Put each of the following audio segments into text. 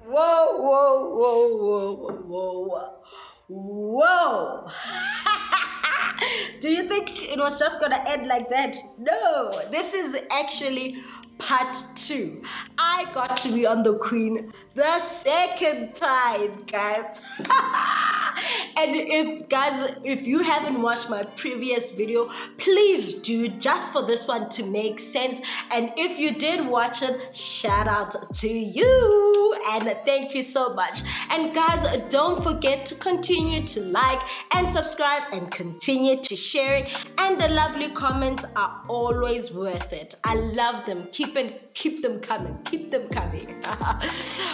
Whoa, whoa, whoa, whoa, whoa, whoa. Do you think it was just gonna end like that? No, this is actually part 2. I got to be on the Queen the second time, guys. And if you haven't watched my previous video, please do, just for this one to make sense. And if you did watch it, shout out to you and thank you so much. And guys, don't forget to continue to like and subscribe and continue to share it. And the lovely comments are always worth it. I love them. Keep them coming. Keep them coming.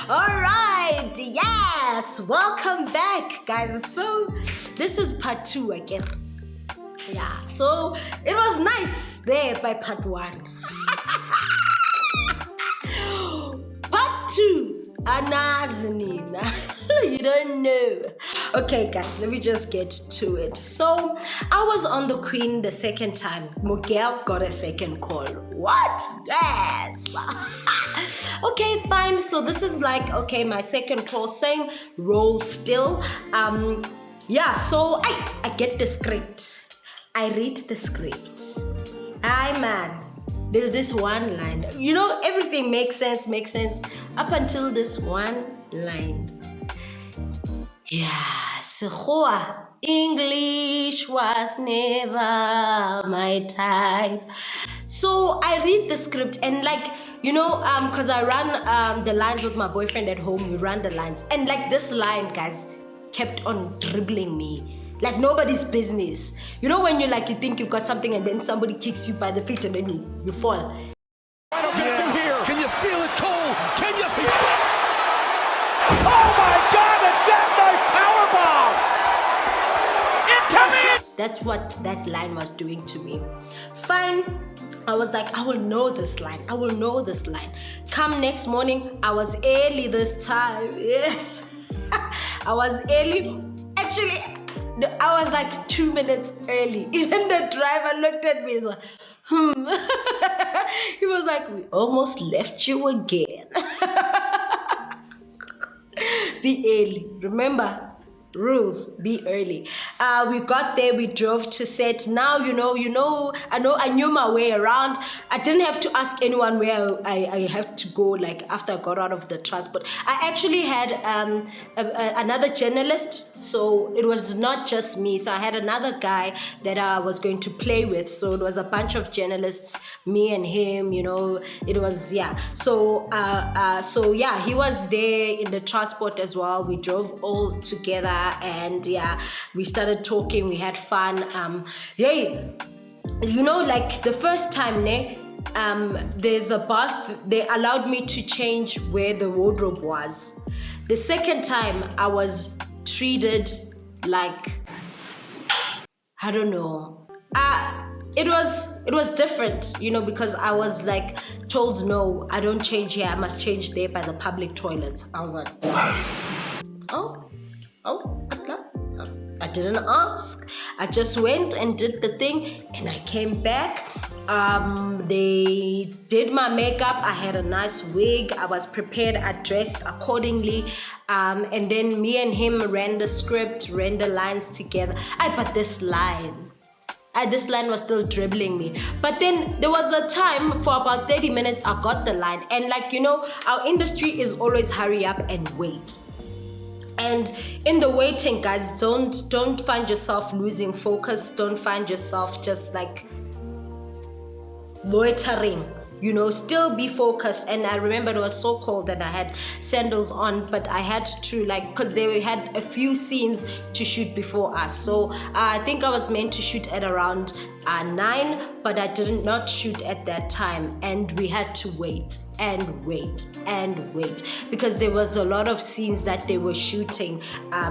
All right, yes, welcome back, guys. So this is part 2 again. Yeah, so it was nice there by part 1. Part 2, Anazanina. You don't know. Okay, guys, let me just get to it. So I was on the Queen the second time. Miguel got a second call. What? Yes. Okay, fine. So this is like, okay, my second call, same role still. Yeah, so I get the script. I read the script. Man, there's this one line. You know, everything makes sense up until this one line. Yeah, Sekgowa, English was never my type. So I read the script and like, you know, because I run the lines with my boyfriend at home, we run the lines. And like this line, guys, kept on dribbling me. Like nobody's business. You know when you think you've got something and then somebody kicks you by the feet and then you fall. Yeah. Can you feel it, Cole? Can you feel it? Oh my God, the jackknife powerbomb! Incoming! That's what that line was doing to me. Fine. I was like, I will know this line. I will know this line. Come next morning, I was early this time. Yes. I was early. Actually, I was like 2 minutes early. Even the driver looked at me and was like, He was like, we almost left you again. Be early. Remember, rules, be early. We got there, we drove to set. Now I knew my way around. I didn't have to ask anyone where I have to go, like after I got out of the transport. I actually had another journalist, so it was not just me. So I had another guy that I was going to play with. So it was a bunch of journalists, me and him, it was, yeah. So yeah, he was there in the transport as well. We drove all together. And yeah, we started talking, we had fun. Like the first time, there's a bath, they allowed me to change where the wardrobe was. The second time, I was treated like, I don't know. It was different, because I was like told, no, I don't change here, I must change there by the public toilets. I was like, oh, I didn't ask. I just went and did the thing and I came back. They did my makeup. I had a nice wig. I was prepared. I dressed accordingly. And then me and him ran the script, ran the lines together. But this line was still dribbling me. But then there was a time for about 30 minutes I got the line. And our industry is always hurry up and wait. And in the waiting, guys, don't find yourself losing focus. Don't find yourself just like loitering. Still be focused. And I remember it was so cold that I had sandals on, but I had to because they had a few scenes to shoot before us. So I think I was meant to shoot at around 9, but I did not shoot at that time. And we had to wait and wait and wait because there was a lot of scenes that they were shooting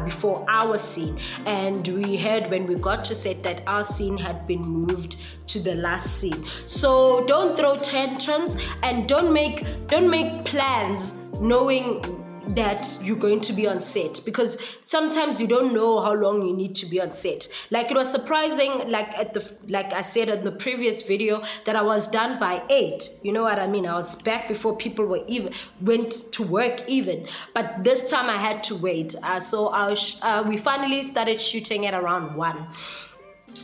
before our scene. And we heard when we got to set that our scene had been moved to the last scene. So don't throw tantrums and don't make plans knowing that you're going to be on set, because sometimes you don't know how long you need to be on set. Like, it was surprising, like I said in the previous video, that I was done by 8. You know what I mean? I was back before people went to work even. But this time I had to wait. We finally started shooting at around 1.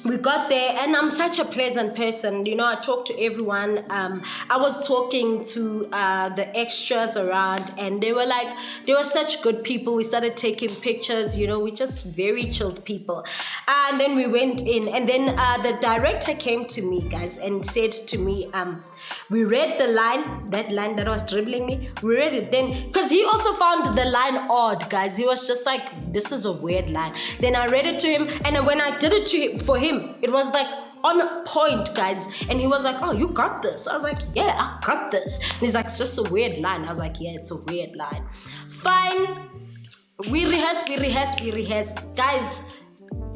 We got there, and I'm such a pleasant person. You know, I talk to everyone. I was talking to the extras around, and they were such good people. We started taking pictures. You know, we're just very chilled people. And then we went in, and then the director came to me, guys, and said to me, we read the line, that line that was dribbling me. We read it then, because he also found the line odd, guys. He was just like, this is a weird line. Then I read it to him, and when I did it for him, it was like on point, guys. And he was like, oh, you got this. I was like, yeah, I got this. And he's like, it's just a weird line. I was like, yeah, it's a weird line. Fine. We rehearsed. Guys,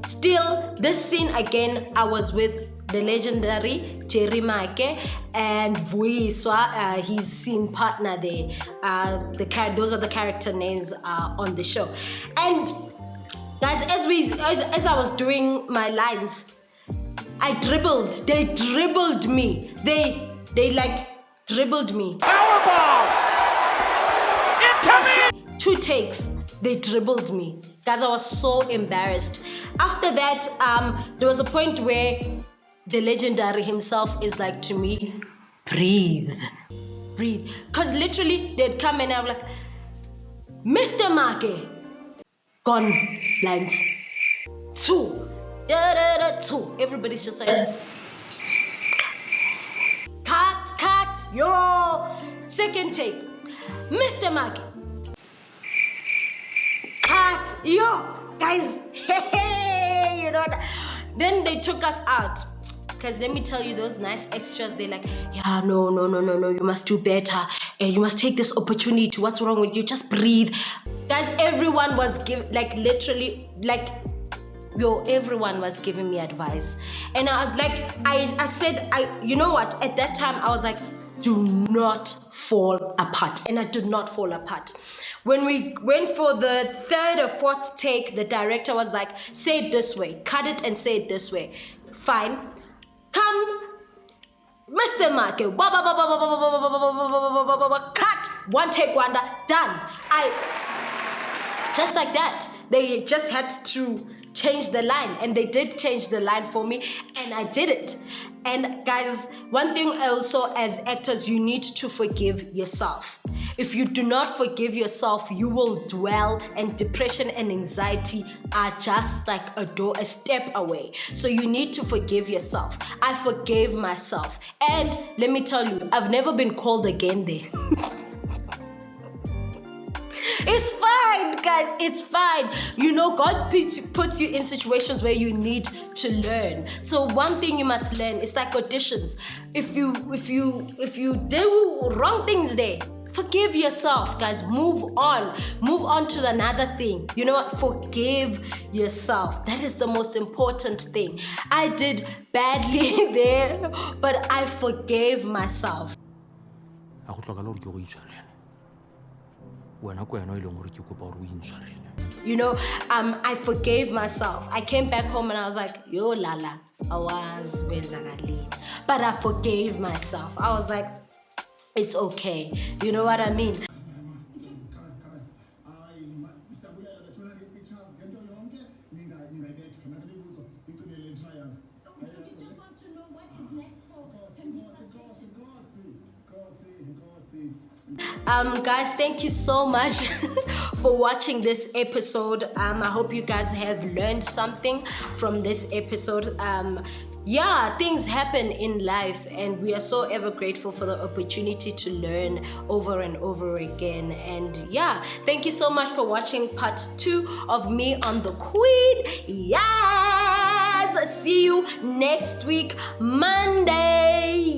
still, this scene again, I was with the legendary Jerry Make and Vuiswa, his scene partner there. Those are the character names on the show. And guys, as I was doing my lines, I dribbled. They dribbled me. They like dribbled me. Powerbomb! Incoming! 2 takes. They dribbled me. Guys, I was so embarrassed. After that, there was a point where the legendary himself is like to me, breathe. Because literally, they'd come and I'm like, Mr. Make, gone, lines. 2. 2. Everybody's just like, cut, yo. Second take, Mr. Make, cut, yo. Guys, hey, you know that. Then they took us out. Because let me tell you, those nice extras, they're like, yeah, no, you must do better. And you must take this opportunity. What's wrong with you? Just breathe. Guys, everyone was everyone was giving me advice. And I said, you know what? At that time, I was like, do not fall apart. And I did not fall apart. When we went for the 3rd or 4th take, the director was like, say it this way. Cut it and say it this way. Fine. Come, Mr. Make, cut, 1 take, wonder, done. Just like that, they just had to change the line, and they did change the line for me, and I did it. And guys, one thing also, as actors, you need to forgive yourself. If you do not forgive yourself, you will dwell, and depression and anxiety are just like a step away. So you need to forgive yourself. I forgave myself. And let me tell you, I've never been called again there. It's fine, guys. It's fine. You know, God puts you in situations where you need to learn. So one thing you must learn is like auditions. If you do wrong things there, forgive yourself, guys. Move on to another thing. You know what? Forgive yourself. That is the most important thing. I did badly there, but I forgave myself. You know, I forgave myself. I came back home and I was like, yo lala, I was bezagale. But I forgave myself. I was like, it's okay. You know what I mean? Guys, thank you so much for watching this episode. I hope you guys have learned something from this episode. Yeah, things happen in life, and we are so ever grateful for the opportunity to learn over and over again. And yeah, thank you so much for watching part 2 of me on the Queen. Yes, see you next week, Monday.